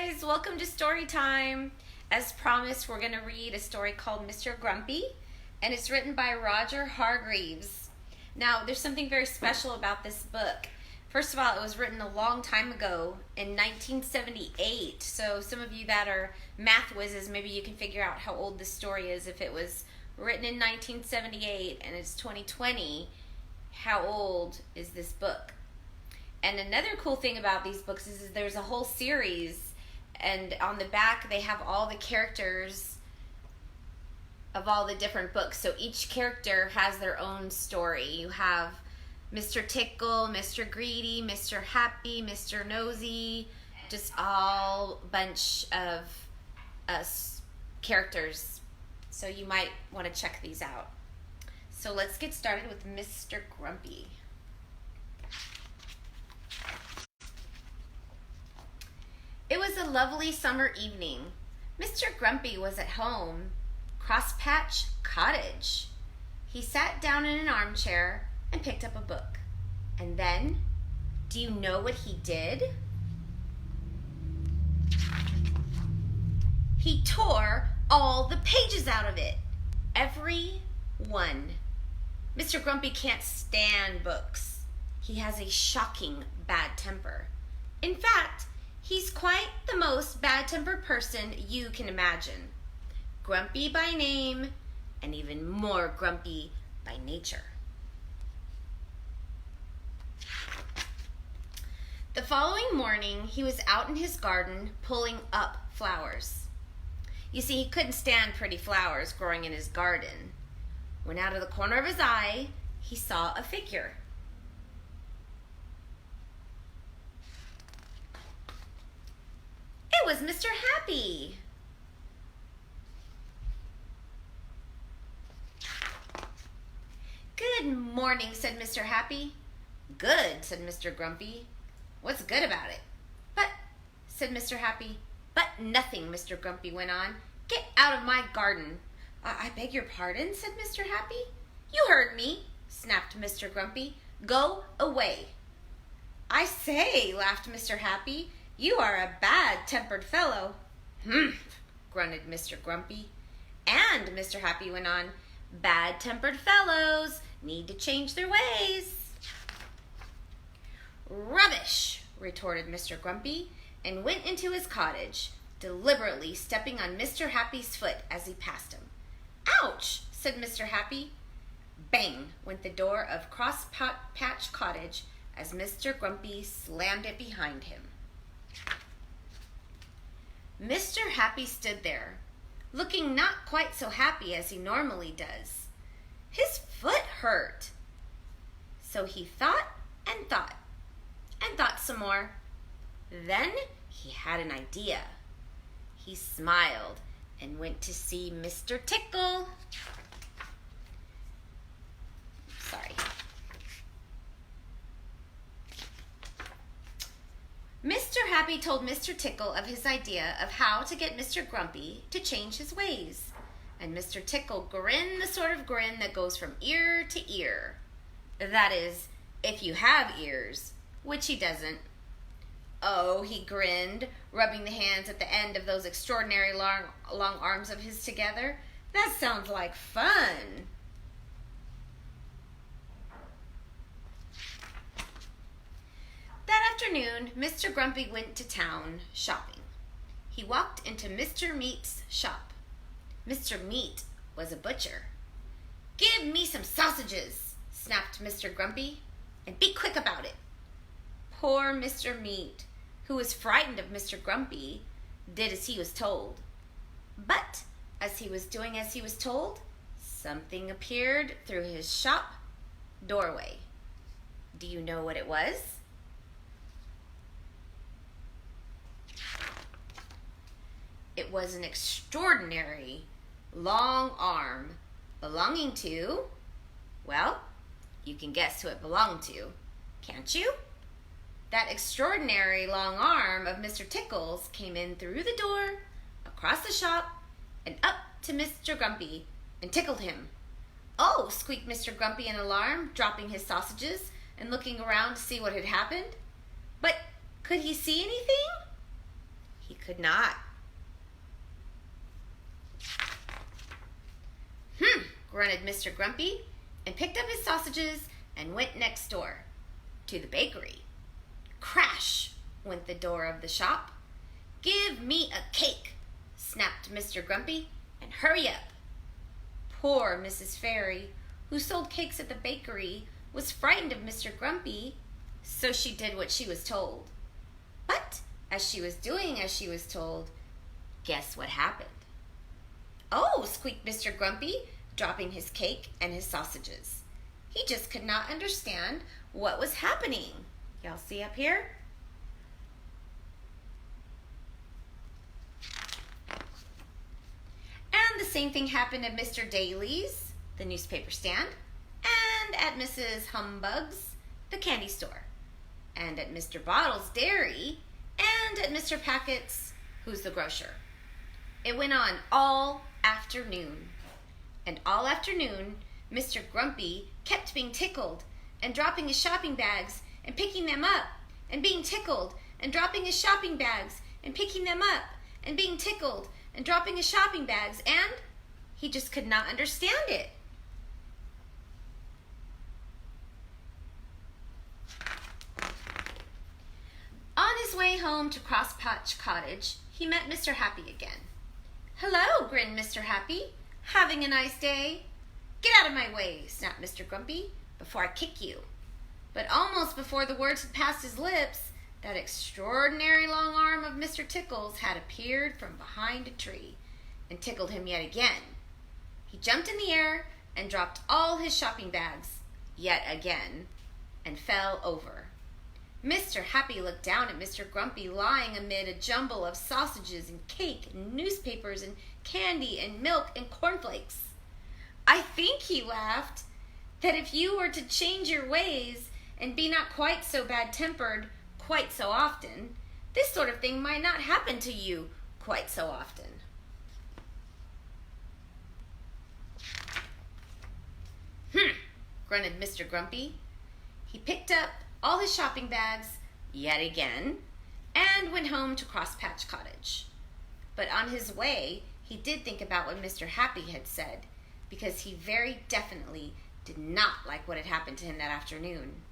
guys, welcome to story time. As promised, we're going to read a story called Mr. Grumpy, and it's written by Roger Hargreaves. Now, there's something very special about this book. First of all, it was written a long time ago in 1978, so some of you that are math whizzes, maybe you can figure out how old this story is. If it was written in 1978 and it's 2020, how old is this book? And another cool thing about these books is there's a whole series, and on the back they have all the characters of all the different books. So each character has their own story. You have Mr. Tickle, Mr. Greedy, Mr. Happy, Mr. Nosy, just all bunch of characters. So you might want to check these out. So let's get started with Mr. Grumpy. It was a lovely summer evening. Mr. Grumpy was at home, Crosspatch Cottage. He sat down in an armchair and picked up a book. And then, do you know what he did? He tore all the pages out of it. Every one. Mr. Grumpy can't stand books. He has a shocking bad temper. In fact, he's quite the most bad-tempered person you can imagine. Grumpy by name, and even more grumpy by nature. The following morning, he was out in his garden pulling up flowers. You see, he couldn't stand pretty flowers growing in his garden. When out of the corner of his eye, he saw a figure. It was Mr. Happy. Good morning, said Mr. Happy. Good, said Mr. Grumpy. What's good about it? But, said Mr. Happy. But nothing, Mr. Grumpy went on. Get out of my garden. I beg your pardon, said Mr. Happy. You heard me, snapped Mr. Grumpy. Go away. I say, laughed Mr. Happy. You are a bad-tempered fellow. Humph, grunted Mr. Grumpy. And, Mr. Happy went on, bad-tempered fellows need to change their ways. Rubbish, retorted Mr. Grumpy, and went into his cottage, deliberately stepping on Mr. Happy's foot as he passed him. Ouch, said Mr. Happy. Bang went the door of Crosspatch Cottage as Mr. Grumpy slammed it behind him. Mr. Happy stood there, looking not quite so happy as he normally does. His foot hurt. So he thought and thought, and thought some more. Then he had an idea. He smiled and went to see Mr. Tickle. Sorry. Mr. Happy told Mr. Tickle of his idea of how to get Mr. Grumpy to change his ways. And Mr. Tickle grinned the sort of grin that goes from ear to ear. That is, if you have ears, which he doesn't. Oh, he grinned, rubbing the hands at the end of those extraordinary long arms of his together. That sounds like fun. That afternoon, Mr. Grumpy went to town shopping. He walked into Mr. Meat's shop. Mr. Meat was a butcher. Give me some sausages, snapped Mr. Grumpy, and be quick about it. Poor Mr. Meat, who was frightened of Mr. Grumpy, did as he was told. But as he was doing as he was told, something appeared through his shop doorway. Do you know what it was? It was an extraordinary long arm belonging to, well, you can guess who it belonged to, can't you? That extraordinary long arm of Mr. Tickles came in through the door, across the shop, and up to Mr. Grumpy and tickled him. Oh, squeaked Mr. Grumpy in alarm, dropping his sausages and looking around to see what had happened. But could he see anything? He could not. Grunted Mr. Grumpy, and picked up his sausages and went next door to the bakery. Crash went the door of the shop. "Give me a cake," snapped Mr. Grumpy, "and hurry up." Poor Mrs. Fairy, who sold cakes at the bakery, was frightened of Mr. Grumpy, so she did what she was told. But as she was doing as she was told, guess what happened? "Oh," squeaked Mr. Grumpy, dropping his cake and his sausages. He just could not understand what was happening. Y'all see up here? And the same thing happened at Mr. Daly's, the newspaper stand, and at Mrs. Humbug's, the candy store, and at Mr. Bottle's dairy, and at Mr. Packet's, who's the grocer. It went on all afternoon. And all afternoon, Mr. Grumpy kept being tickled and dropping his shopping bags and picking them up, and being tickled and dropping his shopping bags and picking them up, and being tickled and dropping his shopping bags, and he just could not understand it. On his way home to Crosspatch Cottage, he met Mr. Happy again. "Hello," grinned Mr. Happy. "Having a nice day?" "Get out of my way," snapped Mr. Grumpy, "before I kick you." But almost before the words had passed his lips, that extraordinary long arm of Mr. Tickles had appeared from behind a tree and tickled him yet again. He jumped in the air and dropped all his shopping bags yet again and fell over. Mr. Happy looked down at Mr. Grumpy lying amid a jumble of sausages and cake and newspapers and candy and milk and cornflakes. "I think," he laughed, "that if you were to change your ways and be not quite so bad-tempered quite so often, this sort of thing might not happen to you quite so often." Grunted Mr. Grumpy. He picked up all his shopping bags yet again and went home to Crosspatch Cottage. But on his way, he did think about what Mr. Happy had said, because he very definitely did not like what had happened to him that afternoon.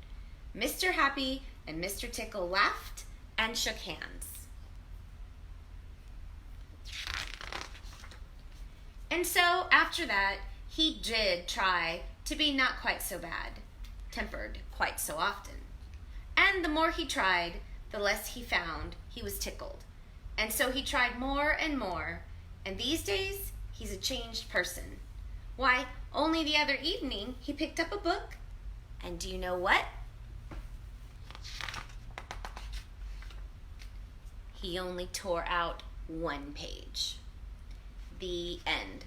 Mr. Happy and Mr. Tickle laughed and shook hands. And so, after that, he did try to be not quite so bad-tempered quite so often. And the more he tried, the less he found he was tickled. And so he tried more and more, and these days, he's a changed person. Why, only the other evening, he picked up a book, and do you know what? He only tore out one page. The end.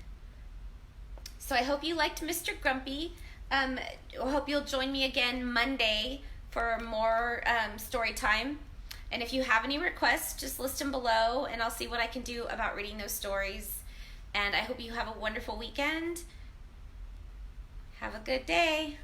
So I hope you liked Mr. Grumpy. I hope you'll join me again Monday for more story time. And if you have any requests, just list them below, and I'll see what I can do about reading those stories. And I hope you have a wonderful weekend. Have a good day.